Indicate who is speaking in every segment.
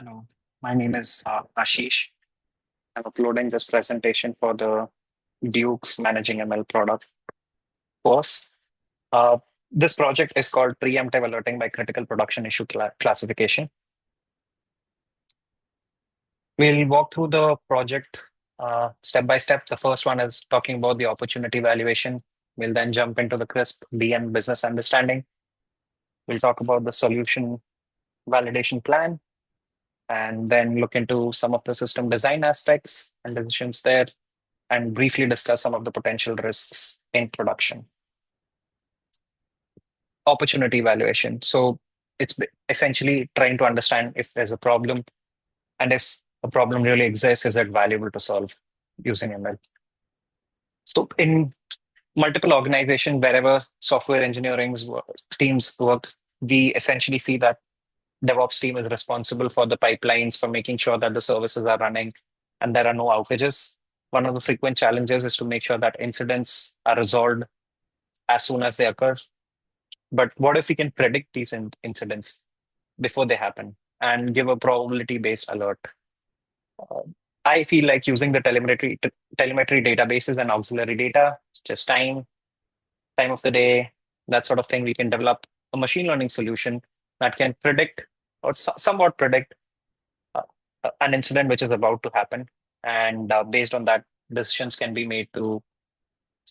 Speaker 1: Hello, my name is Ashish. I'm uploading this presentation for the Duke's Managing ML product course. Uh, this project is called Preemptive Alerting by Critical Production Issue Classification. We'll walk through the project step by step. The first one is talking about the opportunity valuation. We'll then jump into the CRISP DM business understanding. We'll talk about the solution validation plan and then look into some of the system design aspects and decisions there and briefly discuss some of the potential risks in production. Opportunity evaluation. So it's essentially trying to understand if there's a problem and if a problem really exists, is it valuable to solve using ML? So in multiple organizations, wherever software engineering teams work, we essentially see that DevOps team is responsible for the pipelines, for making sure that the services are running and there are no outages. One of the frequent challenges is to make sure that incidents are resolved as soon as they occur. But what if we can predict these incidents before they happen and give a probability-based alert? Uh, I feel like using the telemetry databases and auxiliary data, just time of the day, that sort of thing, we can develop a machine learning solution that can predict or somewhat predict uh, an incident which is about to happen. And based on that, decisions can be made to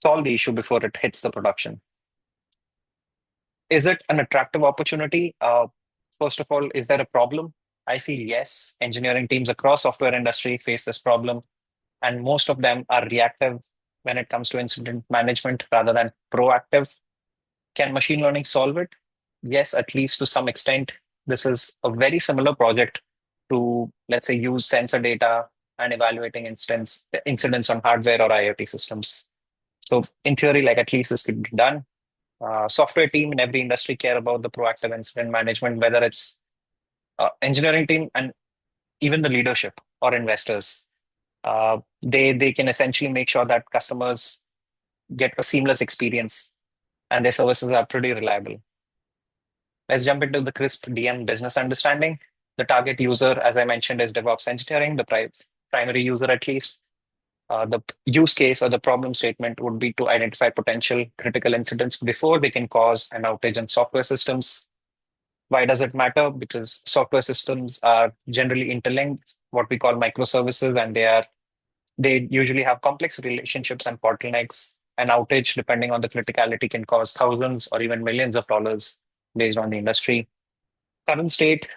Speaker 1: solve the issue before it hits the production. Is it an attractive opportunity? First of all, is there a problem? I feel yes. Engineering teams across software industry face this problem, and most of them are reactive when it comes to incident management rather than proactive. Can machine learning solve it? Yes, at least to some extent. This is a very similar project to, let's say, use sensor data and evaluating incidents on hardware or IoT systems. So in theory, like at least this could be done. Software team in every industry care about the proactive incident management, whether it's engineering team and even the leadership or investors. They can essentially make sure that customers get a seamless experience and their services are pretty reliable. Let's jump into the CRISP DM business understanding. The target user, as I mentioned, is DevOps engineering, the primary user at least. The use case or the problem statement would be to identify potential critical incidents before they can cause an outage in software systems. Why does it matter? Because software systems are generally interlinked, what we call microservices, and they usually have complex relationships and bottlenecks. An outage, depending on the criticality, can cost thousands or even millions of dollars based on the industry. Current state,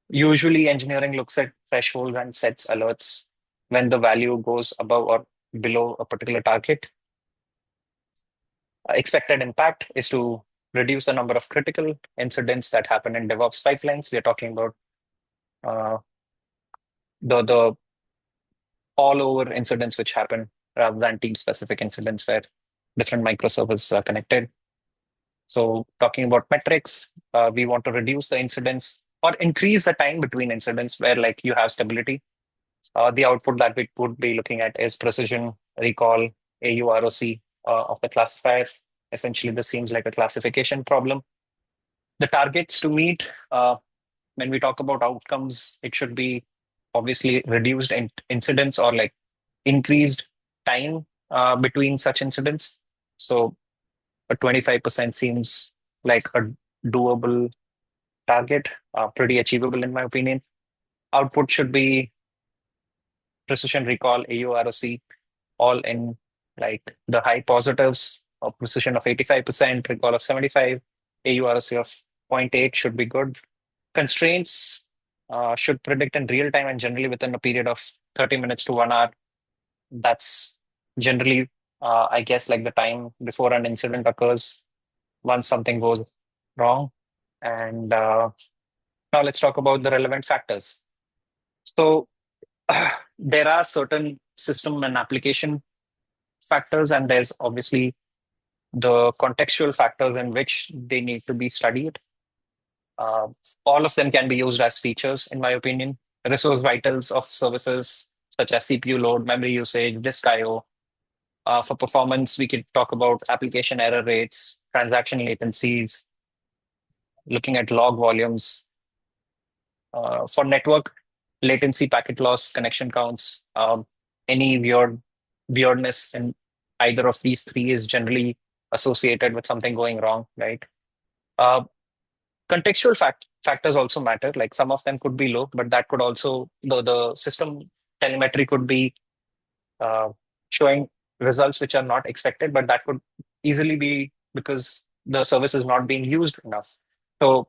Speaker 1: usually engineering looks at thresholds and sets alerts when the value goes above or below a particular target. Expected impact is to reduce the number of critical incidents that happen in DevOps pipelines. We are talking about uh, the all over incidents which happen rather than team specific incidents where different microservices are connected. So talking about metrics, we want to reduce the incidents or increase the time between incidents where like you have stability. The output that we would be looking at is precision, recall, AUROC of the classifier. Essentially, this seems like a classification problem. The targets to meet, when we talk about outcomes, it should be obviously reduced incidents or like increased time between such incidents. So a 25% seems like a doable target, pretty achievable in my opinion. Output should be precision recall, AUROC, all in like the high positives of precision of 85%, recall of 75, AUROC of zero point 0.8 should be good. Constraints should predict in real time and generally within a period of 30 minutes to 1 hour. That's generally, I guess, like the time before an incident occurs once something goes wrong. And now let's talk about the relevant factors. So there are certain system and application factors, and there's obviously the contextual factors in which they need to be studied. Uh, all of them can be used as features, in my opinion. Resource vitals of services such as CPU load, memory usage, disk I/O. For performance, we could talk about application error rates, transaction latencies, looking at log volumes. For network, latency, packet loss, connection counts, any weirdness in either of these three is generally associated with something going wrong, right? Uh, Contextual factors also matter. Like some of them could be low, but that could also the system telemetry could be uh, showing results which are not expected, but that could easily be because the service is not being used enough. So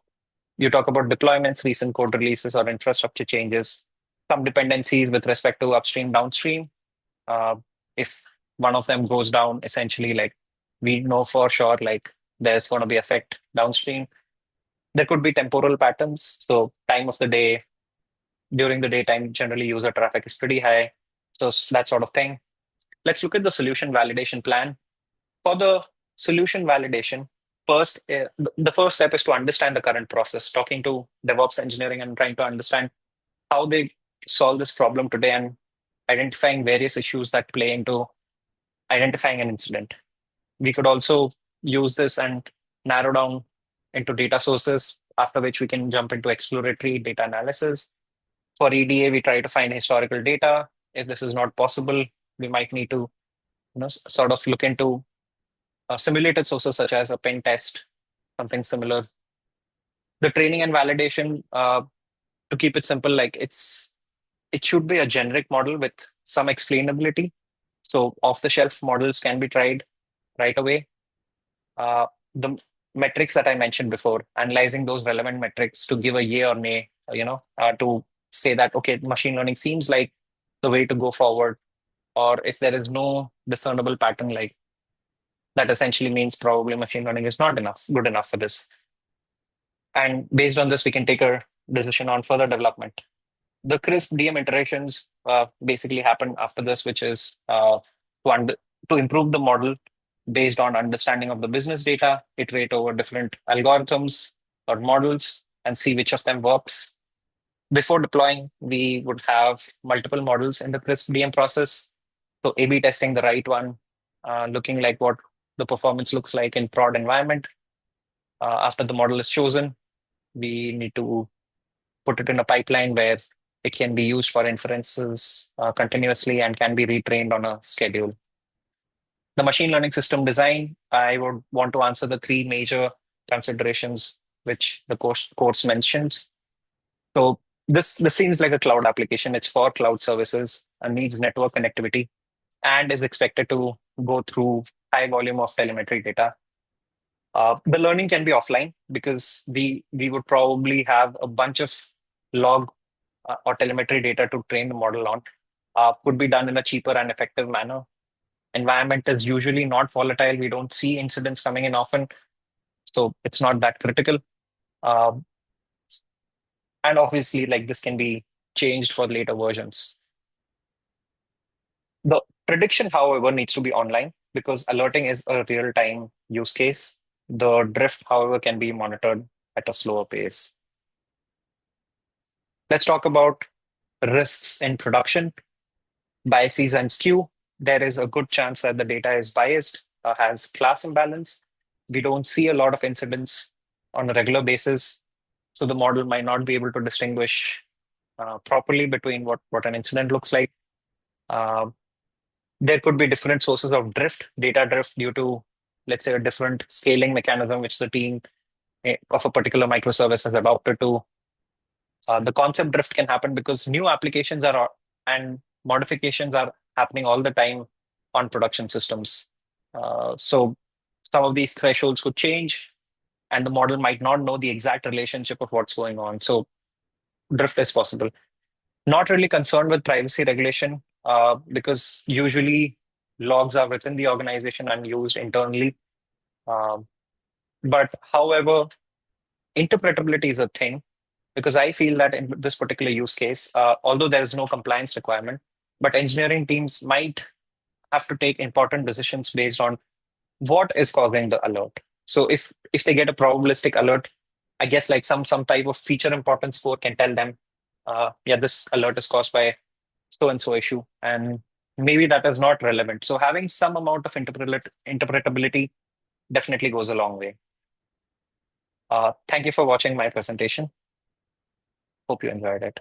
Speaker 1: you talk about deployments, recent code releases, or infrastructure changes, some dependencies with respect to upstream, downstream. Uh, if one of them goes down, essentially, like we know for sure, like there's going to be effect downstream. There could be temporal patterns. So time of the day, during the daytime, generally user traffic is pretty high. So that sort of thing. Let's look at the solution validation plan. For the solution validation, first, the first step is to understand the current process, talking to DevOps engineering and trying to understand how they solve this problem today and identifying various issues that play into identifying an incident. We could also use this and narrow down into data sources, after which we can jump into exploratory data analysis. For EDA, we try to find historical data. If this is not possible, we might need to sort of look into simulated sources such as a pen test, something similar. The training and validation, to keep it simple, like it should be a generic model with some explainability. So off-the-shelf models can be tried right away. The metrics that I mentioned before, analyzing those relevant metrics to give a yay or nay, to say that, okay, machine learning seems like the way to go forward, or if there is no discernible pattern, like that essentially means probably machine learning is not good enough for this. And based on this, we can take a decision on further development. The crisp DM iterations basically happen after this, which is to improve the model based on understanding of the business data, iterate over different algorithms or models, and see which of them works. Before deploying, we would have multiple models in the crisp DM process. So A/B testing the right one, looking like what the performance looks like in prod environment. After the model is chosen, we need to put it in a pipeline where it can be used for inferences continuously and can be retrained on a schedule. The machine learning system design, I would want to answer the three major considerations which the course mentions. So this seems like a cloud application. It's for cloud services and needs network connectivity and is expected to go through high volume of telemetry data. The learning can be offline because we would probably have a bunch of log or telemetry data to train the model on. Could be done in a cheaper and effective manner. Environment is usually not volatile. We don't see incidents coming in often, so it's not that critical. Uh, and obviously, like this can be changed for later versions. The prediction, however, needs to be online because alerting is a real-time use case. The drift, however, can be monitored at a slower pace. Let's talk about risks in production, biases and skew. There is a good chance that the data is biased, has class imbalance. We don't see a lot of incidents on a regular basis, so the model might not be able to distinguish properly between what an incident looks like. Uh, there could be different sources of drift, data drift, due to, let's say, a different scaling mechanism which the team of a particular microservice has adopted to. The concept drift can happen because new applications are and modifications are happening all the time on production systems. So some of these thresholds could change, and the model might not know the exact relationship of what's going on. So drift is possible. Not really concerned with privacy regulation because usually logs are within the organization and used internally. Um, but however, interpretability is a thing because I feel that in this particular use case, although there is no compliance requirement, but engineering teams might have to take important decisions based on what is causing the alert. So if they get a probabilistic alert, I guess like some type of feature importance score can tell them, yeah, this alert is caused by so and so issue, and maybe that is not relevant. So having some amount of interpretability definitely goes a long way. Thank you for watching my presentation. Hope you enjoyed it.